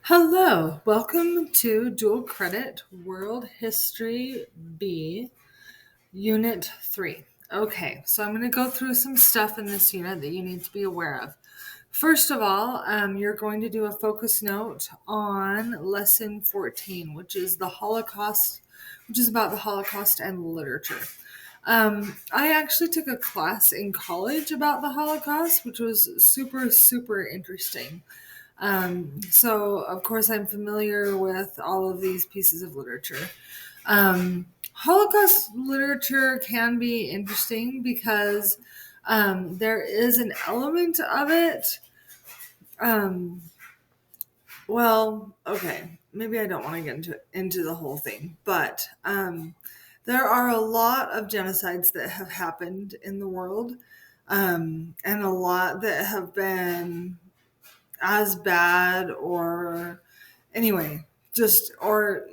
Hello, welcome to Dual Credit World History B, Unit 3. Okay, so I'm going to go through some stuff in this unit that you need to be aware of. First of all, you're going to do a focus note on Lesson 14, which is the Holocaust, which is about the Holocaust and literature. I actually took a class in college about the Holocaust, which was super, super interesting. So, of course, I'm familiar with all of these pieces of literature. Holocaust literature can be interesting because there is an element of it. Um, okay, maybe I don't want to get into the whole thing, but there are a lot of genocides that have happened in the world, and a lot that have been as bad or anyway just or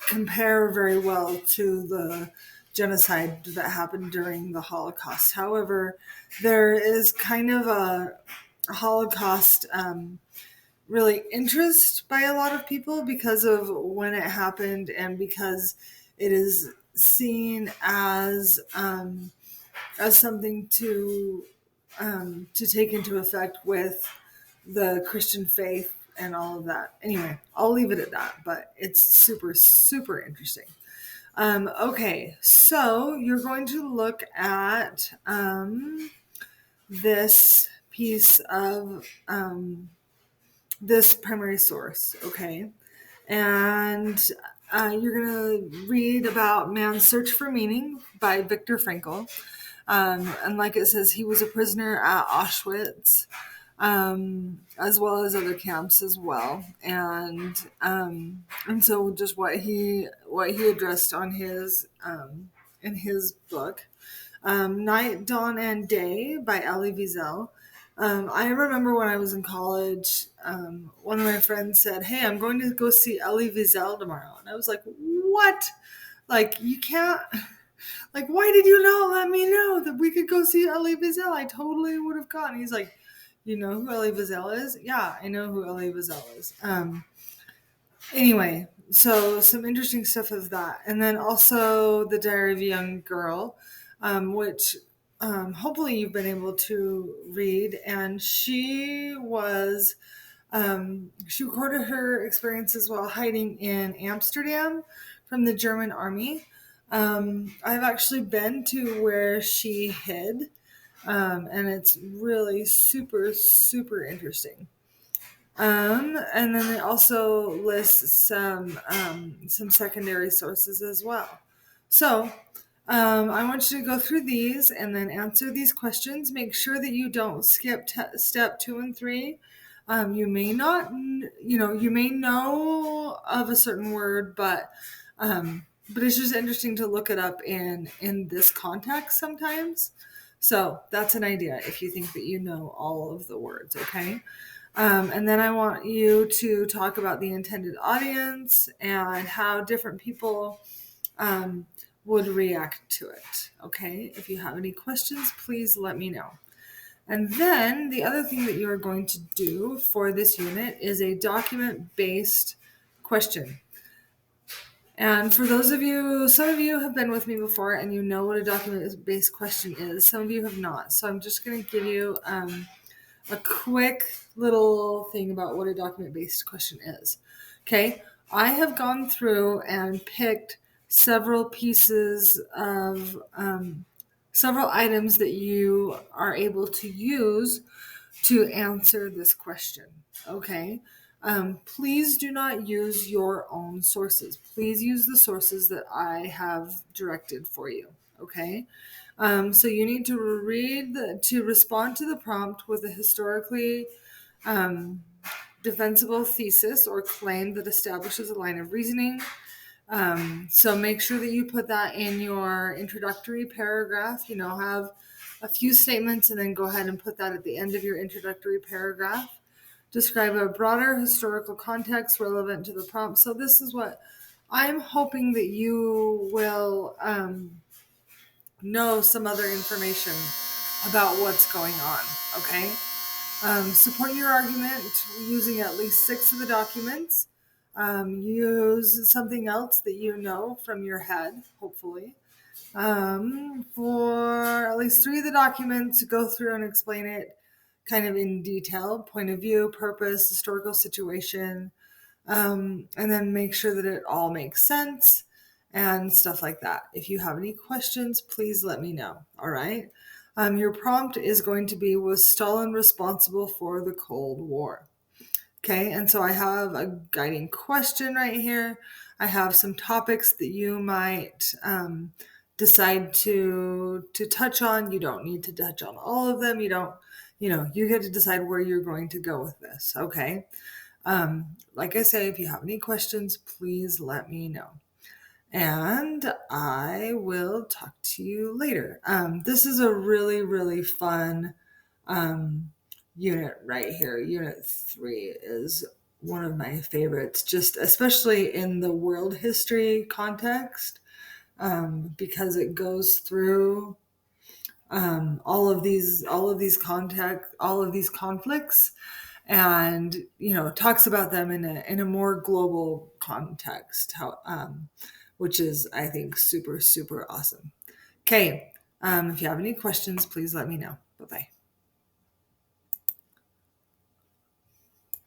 compare very well to the genocide that happened during the Holocaust. However, there is kind of a Holocaust really interest by a lot of people because of when it happened and because it is seen as something to take into effect with the Christian faith and all of that. Anyway, I'll leave it at that, but it's super, super interesting. Okay, so you're going to look at this piece of this primary source, okay? And you're going to read about Man's Search for Meaning by Viktor Frankl. And like it says, he was a prisoner at Auschwitz, as well as other camps as well. And so just what he addressed on his in his book, Night, Dawn, and Day by Elie Wiesel. I remember when I was in college, one of my friends said, "Hey, I'm going to go see Elie Wiesel tomorrow," and I was like, "What? Like you can't." Like, why did you not let me know that we could go see Elie Wiesel? I totally would have gone. He's like, you know who Elie Wiesel is? Yeah, I know who Elie Wiesel is. Anyway, so some interesting stuff of that. And then also The Diary of a Young Girl, which hopefully you've been able to read. And she recorded her experiences while hiding in Amsterdam from the German army. I've actually been to where she hid, and it's really super, super interesting. And then it also lists some secondary sources as well. So I want you to go through these and then answer these questions. Make sure that you don't skip step 2 and 3. You may not, you may know of a certain word, but it's just interesting to look it up in this context sometimes. So that's an idea if you think that you know all of the words, okay? And then I want you to talk about the intended audience and how different people would react to it. Okay, if you have any questions, please let me know. And then the other thing that you are going to do for this unit is a document-based question. And for those of you, some of you have been with me before and you know what a document-based question is. Some of you have not. So I'm just going to give you a quick little thing about what a document-based question is. Okay, I have gone through and picked several pieces of several items that you are able to use to answer this question. Okay, please do not use your own sources. Please use the sources that I have directed for you. Okay. So you need to to respond to the prompt with a historically defensible thesis or claim that establishes a line of reasoning. So make sure that you put that in your introductory paragraph. Have a few statements and then go ahead and put that at the end of your introductory paragraph. Describe a broader historical context relevant to the prompt. So this is what I'm hoping that you will know some other information about what's going on, okay? Support your argument using at least 6 of the documents. Use something else that you know from your head, hopefully. For at least 3 of the documents, go through and explain it kind of in detail, point of view, purpose, historical situation, and then make sure that it all makes sense and stuff like that. If you have any questions, please let me know. All right. Your prompt is going to be: was Stalin responsible for the Cold War? Okay, and so I have a guiding question right here. I have some topics that you might decide to touch on. You don't need to touch on all of them. You get to decide where you're going to go with this. Okay. Like I say, if you have any questions, please let me know. And I will talk to you later. This is a really, really fun unit right here. Unit 3 is one of my favorites, just especially in the world history context, because it goes through all of these conflicts, and talks about them in a more global context, which is, I think, super super awesome. Okay. If you have any questions, please let me know. Bye bye.